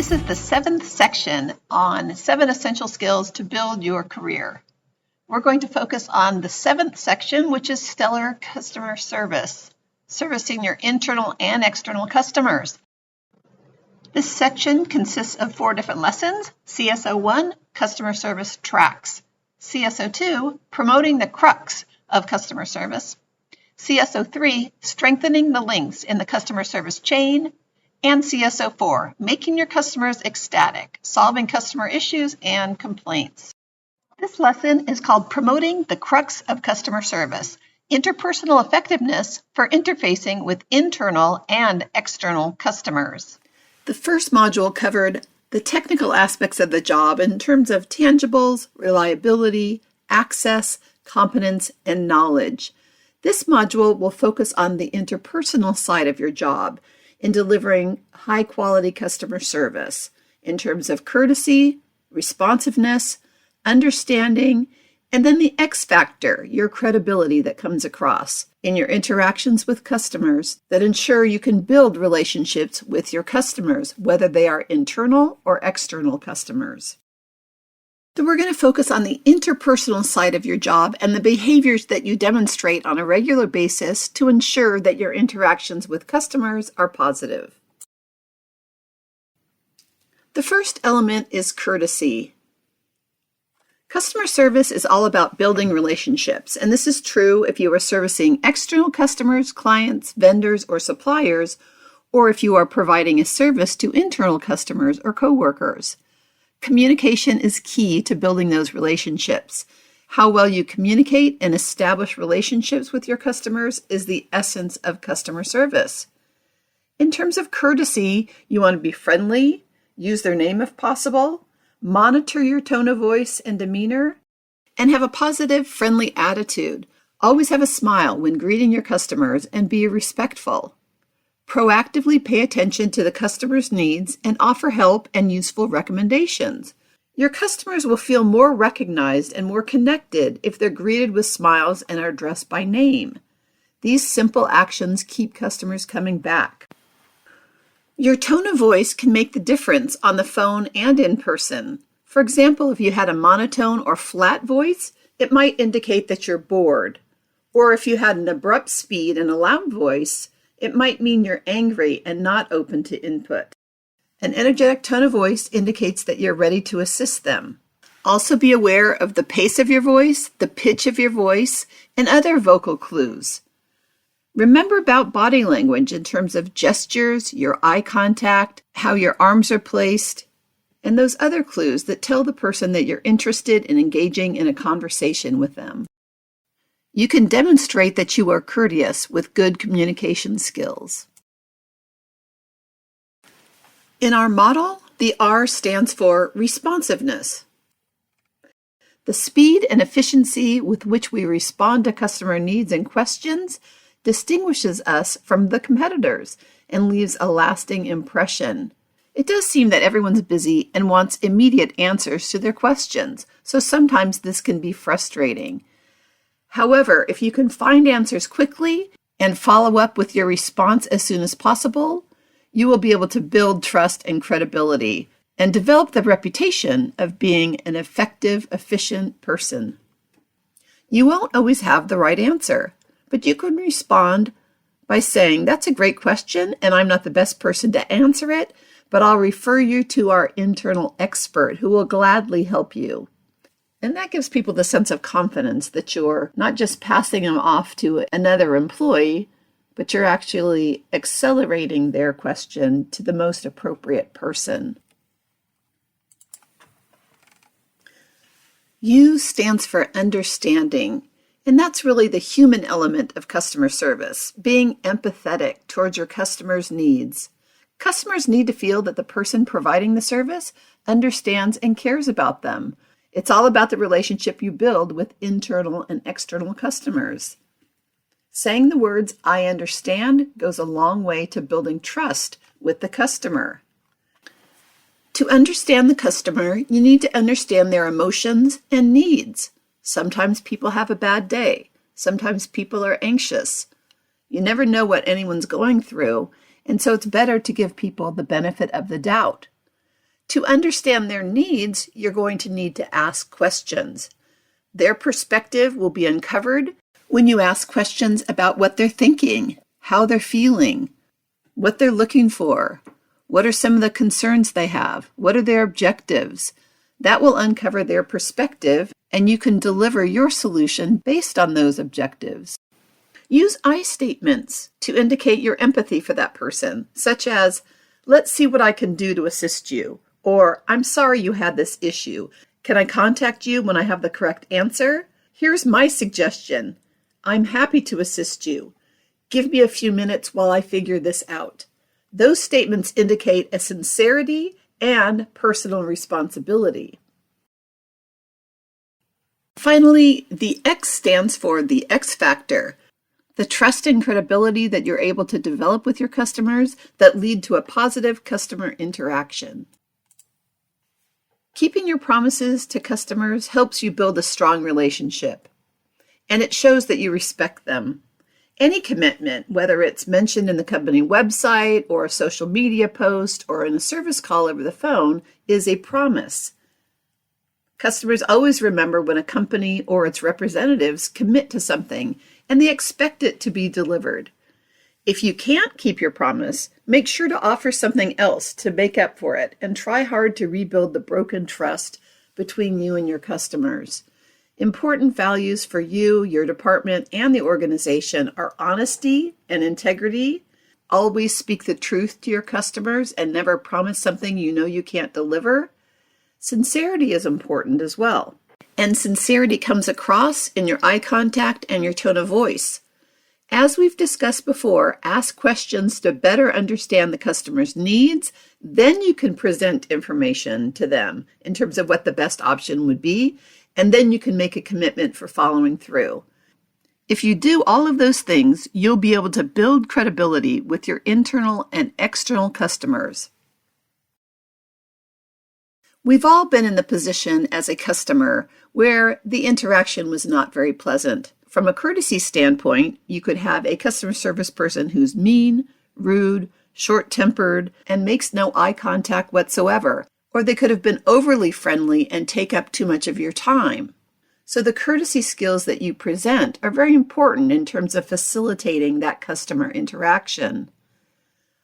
This is the 7th section on 7 essential skills to build your career. We're going to focus on the 7th section, which is stellar customer service, servicing your internal and external customers. This section consists of 4 different lessons: CS01, customer service tracks; CS02, promoting the CRUX of customer service; CS03, strengthening the links in the customer service chain; and CS04, making your customers ecstatic, solving customer issues and complaints. This lesson is called Promoting the CRUX of Customer Service, Interpersonal Effectiveness for Interfacing with Internal and External Customers. The first module covered the technical aspects of the job in terms of tangibles, reliability, access, competence, and knowledge. This module will focus on the interpersonal side of your job in delivering high-quality customer service in terms of courtesy, responsiveness, understanding, and then the X factor, your credibility that comes across in your interactions with customers that ensure you can build relationships with your customers, whether they are internal or external customers. So we're going to focus on the interpersonal side of your job and the behaviors that you demonstrate on a regular basis to ensure that your interactions with customers are positive. The first element is courtesy. Customer service is all about building relationships, and this is true if you are servicing external customers, clients, vendors, or suppliers, or if you are providing a service to internal customers or coworkers. Communication is key to building those relationships. How well you communicate and establish relationships with your customers is the essence of customer service. In terms of courtesy, you want to be friendly, use their name if possible, monitor your tone of voice and demeanor, and have a positive, friendly attitude. Always have a smile when greeting your customers and be respectful. Proactively pay attention to the customer's needs and offer help and useful recommendations. Your customers will feel more recognized and more connected if they're greeted with smiles and are addressed by name. These simple actions keep customers coming back. Your tone of voice can make the difference on the phone and in person. For example, if you had a monotone or flat voice, it might indicate that you're bored. Or if you had an abrupt speed and a loud voice, it might mean you're angry and not open to input. An energetic tone of voice indicates that you're ready to assist them. Also be aware of the pace of your voice, the pitch of your voice, and other vocal clues. Remember about body language in terms of gestures, your eye contact, how your arms are placed, and those other clues that tell the person that you're interested in engaging in a conversation with them. You can demonstrate that you are courteous with good communication skills. In our model, the R stands for responsiveness. The speed and efficiency with which we respond to customer needs and questions distinguishes us from the competitors and leaves a lasting impression. It does seem that everyone's busy and wants immediate answers to their questions, so sometimes this can be frustrating. However, if you can find answers quickly and follow up with your response as soon as possible, you will be able to build trust and credibility and develop the reputation of being an effective, efficient person. You won't always have the right answer, but you can respond by saying, "That's a great question, and I'm not the best person to answer it, but I'll refer you to our internal expert who will gladly help you." And that gives people the sense of confidence that you're not just passing them off to another employee, but you're actually accelerating their question to the most appropriate person. U stands for understanding, and that's really the human element of customer service, being empathetic towards your customers' needs. Customers need to feel that the person providing the service understands and cares about them. It's all about the relationship you build with internal and external customers. Saying the words, "I understand," goes a long way to building trust with the customer. To understand the customer, you need to understand their emotions and needs. Sometimes people have a bad day. Sometimes people are anxious. You never know what anyone's going through, and so it's better to give people the benefit of the doubt. To understand their needs, you're going to need to ask questions. Their perspective will be uncovered when you ask questions about what they're thinking, how they're feeling, what they're looking for, what are some of the concerns they have, what are their objectives. That will uncover their perspective, and you can deliver your solution based on those objectives. Use I statements to indicate your empathy for that person, such as, "Let's see what I can do to assist you," or "I'm sorry you had this issue. Can I contact you when I have the correct answer? Here's my suggestion. I'm happy to assist you. Give me a few minutes while I figure this out." Those statements indicate a sincerity and personal responsibility. Finally, the X stands for the X factor, the trust and credibility that you're able to develop with your customers that lead to a positive customer interaction. Keeping your promises to customers helps you build a strong relationship, and it shows that you respect them. Any commitment, whether it's mentioned in the company website or a social media post or in a service call over the phone, is a promise. Customers always remember when a company or its representatives commit to something and they expect it to be delivered. If you can't keep your promise, make sure to offer something else to make up for it and try hard to rebuild the broken trust between you and your customers. Important values for you, your department, and the organization are honesty and integrity. Always speak the truth to your customers and never promise something you know you can't deliver. Sincerity is important as well. And sincerity comes across in your eye contact and your tone of voice. As we've discussed before, ask questions to better understand the customer's needs. Then you can present information to them in terms of what the best option would be, and then you can make a commitment for following through. If you do all of those things, you'll be able to build credibility with your internal and external customers. We've all been in the position as a customer where the interaction was not very pleasant. From a courtesy standpoint, you could have a customer service person who's mean, rude, short-tempered, and makes no eye contact whatsoever. Or they could have been overly friendly and take up too much of your time. So the courtesy skills that you present are very important in terms of facilitating that customer interaction.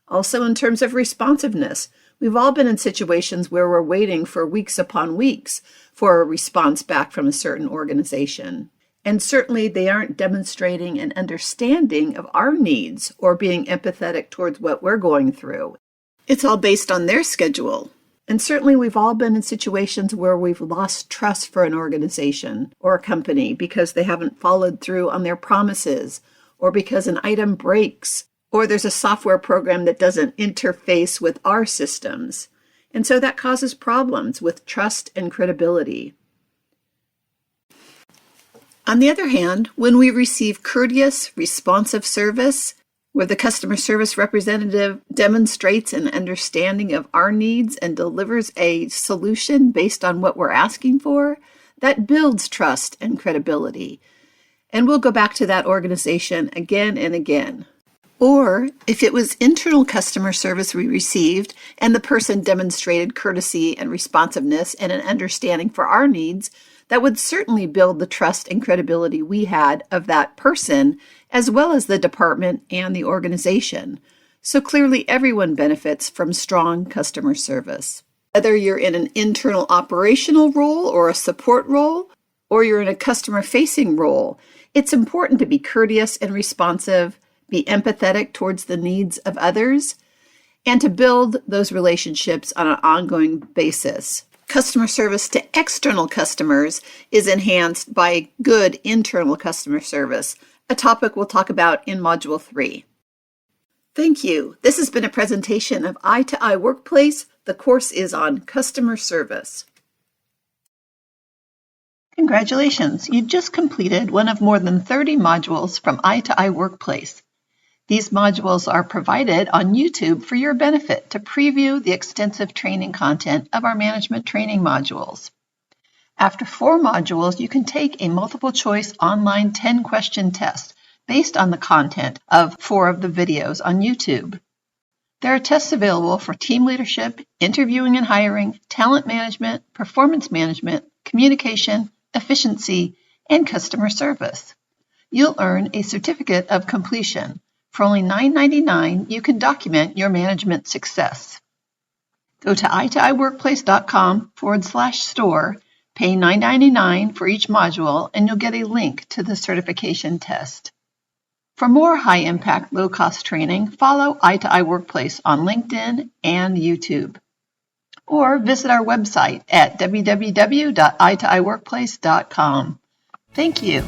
Also in terms of responsiveness, we've all been in situations where we're waiting for weeks upon weeks for a response back from a certain organization. And certainly they aren't demonstrating an understanding of our needs or being empathetic towards what we're going through. It's all based on their schedule. And certainly we've all been in situations where we've lost trust for an organization or a company because they haven't followed through on their promises, or because an item breaks, or there's a software program that doesn't interface with our systems. And so that causes problems with trust and credibility. On the other hand, when we receive courteous, responsive service, where the customer service representative demonstrates an understanding of our needs and delivers a solution based on what we're asking for, that builds trust and credibility. And we'll go back to that organization again and again. Or if it was internal customer service we received and the person demonstrated courtesy and responsiveness and an understanding for our needs, that would certainly build the trust and credibility we had of that person, as well as the department and the organization. So clearly everyone benefits from strong customer service. Whether you're in an internal operational role or a support role, or you're in a customer-facing role, it's important to be courteous and responsive, be empathetic towards the needs of others, and to build those relationships on an ongoing basis. Customer service to external customers is enhanced by good internal customer service, a topic we'll talk about in Module 3. Thank you. This has been a presentation of Eye to Eye Workplace. The course is on customer service. Congratulations, you just completed one of more than 30 modules from Eye to Eye Workplace. These modules are provided on YouTube for your benefit to preview the extensive training content of our management training modules. After 4 modules, you can take a multiple-choice online 10-question test based on the content of 4 of the videos on YouTube. There are tests available for team leadership, interviewing and hiring, talent management, performance management, communication, efficiency, and customer service. You'll earn a certificate of completion. For only $9.99, you can document your management success. Go to itoiworkplace.com/store, pay $9.99 for each module, and you'll get a link to the certification test. For more high-impact, low-cost training, follow i2i Workplace on LinkedIn and YouTube. Or visit our website at www.i2iworkplace.com. Thank you.